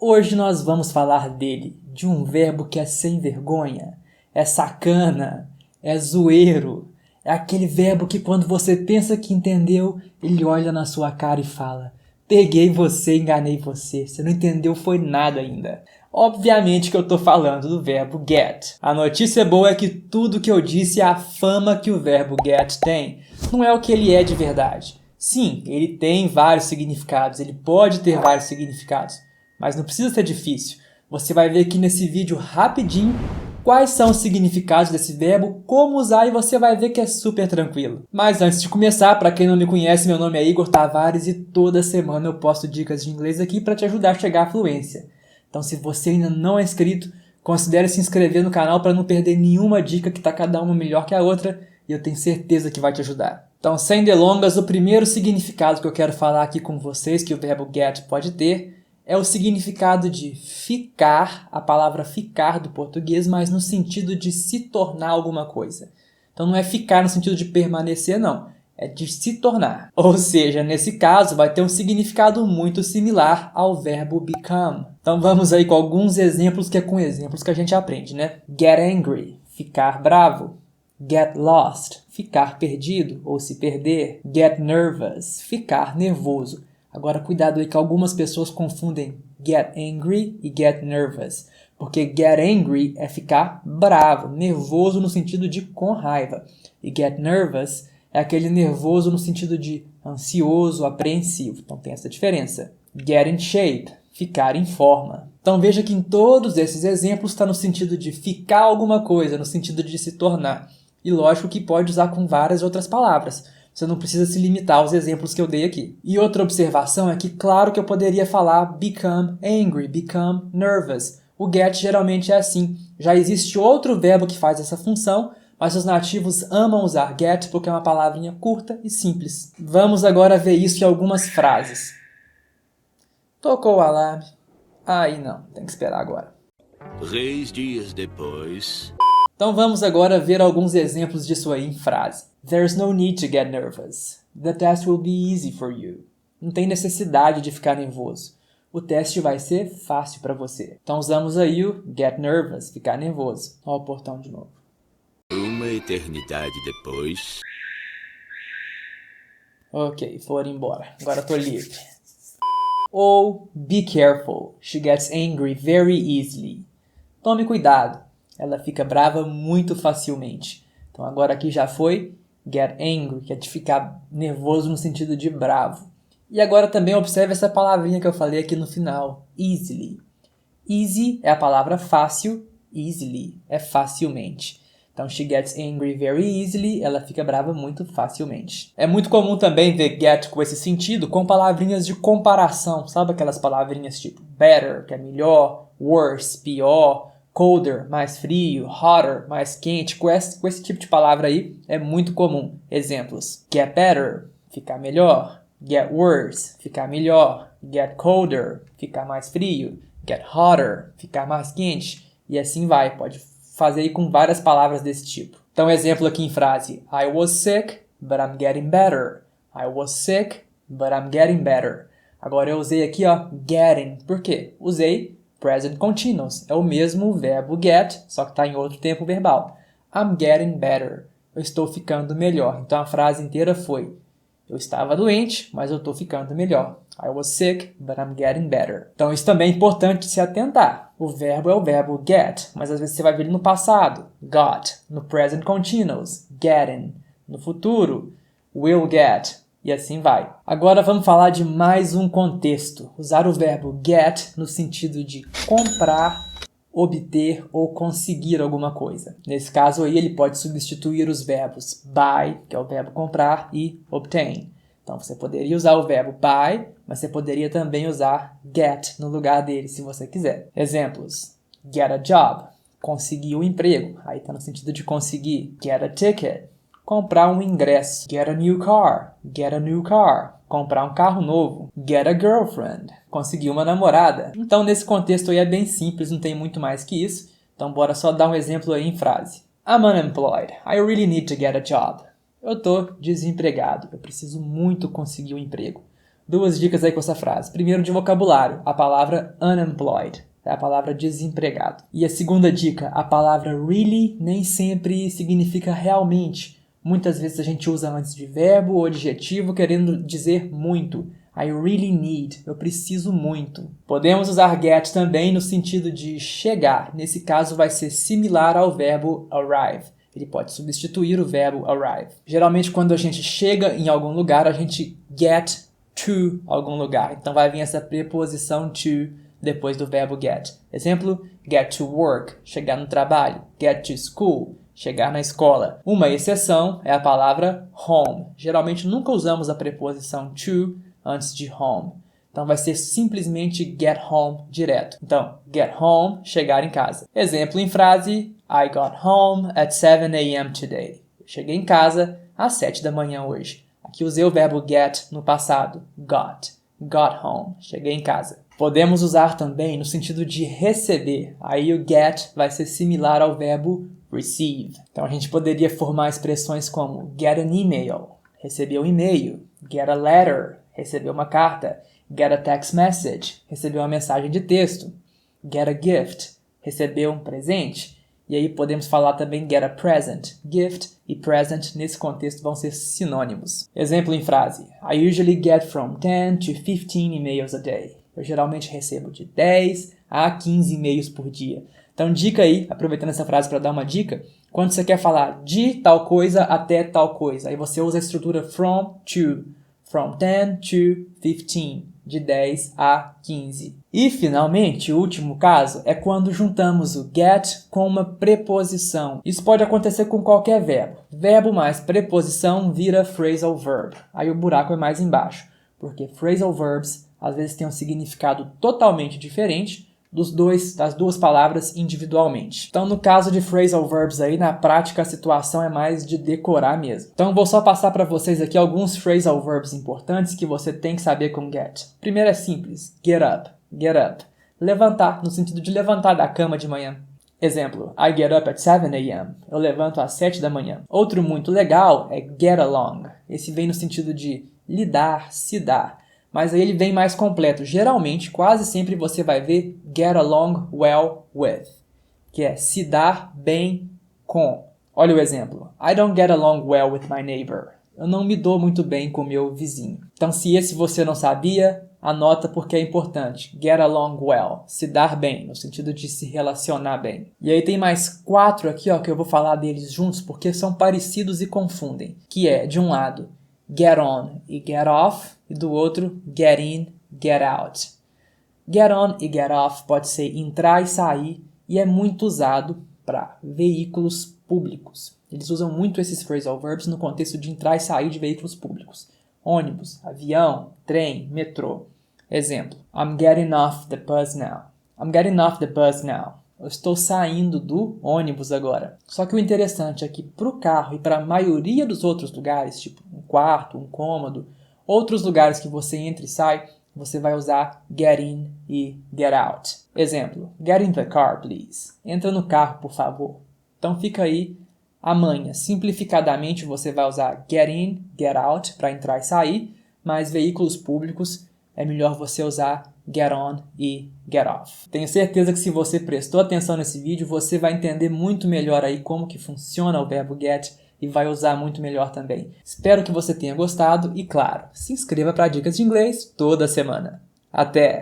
Hoje nós vamos falar dele, de um verbo que é sem vergonha, é sacana, é zoeiro. É aquele verbo que quando você pensa que entendeu, ele olha na sua cara e fala: peguei você, enganei você, você não entendeu foi nada ainda. Obviamente que eu tô falando do verbo get. A notícia boa é que tudo que eu disse é a fama que o verbo get tem, não é o que ele é de verdade. Sim, ele tem vários significados, ele pode ter vários significados, mas não precisa ser difícil. Você vai ver aqui nesse vídeo rapidinho quais são os significados desse verbo, como usar, e você vai ver que é super tranquilo. Mas antes de começar, para quem não me conhece, meu nome é Igor Tavares e toda semana eu posto dicas de inglês aqui para te ajudar a chegar à fluência. Então se você ainda não é inscrito, considere se inscrever no canal para não perder nenhuma dica, que está cada uma melhor que a outra e eu tenho certeza que vai te ajudar. Então, sem delongas, o primeiro significado que eu quero falar aqui com vocês que o verbo get pode ter é o significado de ficar, a palavra ficar do português, mas no sentido de se tornar alguma coisa. Então não é ficar no sentido de permanecer, não. É de se tornar. Ou seja, nesse caso vai ter um significado muito similar ao verbo become. Então vamos aí com alguns exemplos, que é com exemplos que a gente aprende, né? Get angry, ficar bravo. Get lost, ficar perdido ou se perder. Get nervous, ficar nervoso. Agora, cuidado aí que algumas pessoas confundem get angry e get nervous. Porque get angry é ficar bravo, nervoso no sentido de com raiva. E get nervous é aquele nervoso no sentido de ansioso, apreensivo. Então tem essa diferença. Get in shape, ficar em forma. Então veja que em todos esses exemplos está no sentido de ficar alguma coisa, no sentido de se tornar. E lógico que pode usar com várias outras palavras. Você não precisa se limitar aos exemplos que eu dei aqui. E outra observação é que, claro que eu poderia falar become angry, become nervous. O get geralmente é assim. Já existe outro verbo que faz essa função, mas os nativos amam usar get porque é uma palavrinha curta e simples. Vamos agora ver isso em algumas frases. Tocou o alarme. Aí não, tem que esperar agora. 3 dias depois... Então vamos agora ver alguns exemplos disso aí em frase. There's no need to get nervous. The test will be easy for you. Não tem necessidade de ficar nervoso. O teste vai ser fácil para você. Então usamos aí o get nervous, ficar nervoso. Olha o portão de novo. Uma eternidade depois... Ok, foram embora. Agora eu tô livre. Ou be careful. She gets angry very easily. Tome cuidado. Ela fica brava muito facilmente. Então agora aqui já foi get angry, que é de ficar nervoso no sentido de bravo. E agora também observe essa palavrinha que eu falei aqui no final, easily. Easy é a palavra fácil, easily é facilmente. Então she gets angry very easily, ela fica brava muito facilmente. É muito comum também ver get com esse sentido com palavrinhas de comparação, sabe aquelas palavrinhas tipo better, que é melhor, worse, pior, colder, mais frio, hotter, mais quente. Com esse tipo de palavra aí é muito comum. Exemplos: get better, ficar melhor. Get worse, ficar melhor. Get colder, ficar mais frio. Get hotter, ficar mais quente. E assim vai, pode fazer aí com várias palavras desse tipo. Então, exemplo aqui em frase: I was sick, but I'm getting better. I was sick, but I'm getting better. Agora eu usei aqui, ó, getting. Por quê? Usei present continuous. É o mesmo verbo get, só que está em outro tempo verbal. I'm getting better. Eu estou ficando melhor. Então a frase inteira foi: eu estava doente, mas eu estou ficando melhor. I was sick, but I'm getting better. Então isso também é importante se atentar. O verbo é o verbo get, mas às vezes você vai ver ele no passado, got. No present continuous, getting. No futuro, will get. E assim vai. Agora vamos falar de mais um contexto. Usar o verbo get no sentido de comprar, obter ou conseguir alguma coisa. Nesse caso aí ele pode substituir os verbos buy, que é o verbo comprar, e obtain. Então você poderia usar o verbo buy, mas você poderia também usar get no lugar dele, se você quiser. Exemplos: get a job, conseguir um emprego. Aí está no sentido de conseguir. Get a ticket, comprar um ingresso. Get a new car. Get a new car. Comprar um carro novo. Get a girlfriend. Conseguir uma namorada. Então, nesse contexto aí é bem simples, não tem muito mais que isso. Então, bora só dar um exemplo aí em frase. I'm unemployed. I really need to get a job. Eu tô desempregado. Eu preciso muito conseguir um emprego. Duas dicas aí com essa frase. Primeiro, de vocabulário, a palavra unemployed. É a palavra desempregado. E a segunda dica, a palavra really nem sempre significa realmente. Muitas vezes a gente usa antes de verbo ou adjetivo querendo dizer muito. I really need. Eu preciso muito. Podemos usar get também no sentido de chegar. Nesse caso vai ser similar ao verbo arrive. Ele pode substituir o verbo arrive. Geralmente quando a gente chega em algum lugar, a gente get to algum lugar. Então vai vir essa preposição to depois do verbo get. Exemplo, get to work, chegar no trabalho. Get to school, chegar na escola. Uma exceção é a palavra home. Geralmente nunca usamos a preposição to antes de home. Então vai ser simplesmente get home direto. Então, get home, chegar em casa. Exemplo em frase, I got home at 7 a.m. today. Eu cheguei em casa às 7 da manhã hoje. Aqui usei o verbo get no passado. Got home, cheguei em casa. Podemos usar também no sentido de receber. Aí o get vai ser similar ao verbo receive. Então a gente poderia formar expressões como get an email, receber um e-mail. Get a letter, receber uma carta. Get a text message, receber uma mensagem de texto. Get a gift, receber um presente. E aí podemos falar também get a present. Gift e present nesse contexto vão ser sinônimos. Exemplo em frase. I usually get from 10 to 15 emails a day. Eu geralmente recebo de 10 a 15 e-mails por dia. Então dica aí, aproveitando essa frase para dar uma dica, quando você quer falar de tal coisa até tal coisa, aí você usa a estrutura from to. From 10 to 15. De 10 a 15. E, finalmente, o último caso é quando juntamos o get com uma preposição. Isso pode acontecer com qualquer verbo. Verbo mais preposição vira phrasal verb. Aí o buraco é mais embaixo, porque phrasal verbs às vezes têm um significado totalmente diferente das duas palavras individualmente. Então, no caso de phrasal verbs aí, na prática a situação é mais de decorar mesmo. Então, vou só passar para vocês aqui alguns phrasal verbs importantes que você tem que saber com get. Primeiro é simples, get up, get up. Levantar, no sentido de levantar da cama de manhã. Exemplo, I get up at 7 a.m. Eu levanto às 7 da manhã. Outro muito legal é get along. Esse vem no sentido de lidar, se dar. Mas aí ele vem mais completo. Geralmente, quase sempre você vai ver get along well with, que é se dar bem com. Olha o exemplo. I don't get along well with my neighbor. Eu não me dou muito bem com meu vizinho. Então, se esse você não sabia, anota porque é importante. Get along well. Se dar bem, no sentido de se relacionar bem. E aí tem mais 4 aqui, ó, que eu vou falar deles juntos porque são parecidos e confundem. Que é, de um lado, get on e get off. E do outro, get in, get out. Get on e get off pode ser entrar e sair e é muito usado para veículos públicos. Eles usam muito esses phrasal verbs no contexto de entrar e sair de veículos públicos. Ônibus, avião, trem, metrô. Exemplo, I'm getting off the bus now. I'm getting off the bus now. Eu estou saindo do ônibus agora. Só que o interessante é que para o carro e para a maioria dos outros lugares, tipo um quarto, um cômodo, outros lugares que você entra e sai, você vai usar get in e get out. Exemplo, get in the car, please. Entra no carro, por favor. Então fica aí a manha. Simplificadamente você vai usar get in, get out para entrar e sair, mas veículos públicos é melhor você usar get on e get off. Tenho certeza que se você prestou atenção nesse vídeo, você vai entender muito melhor aí como que funciona o verbo get e vai usar muito melhor também. Espero que você tenha gostado e, claro, se inscreva para dicas de inglês toda semana. Até!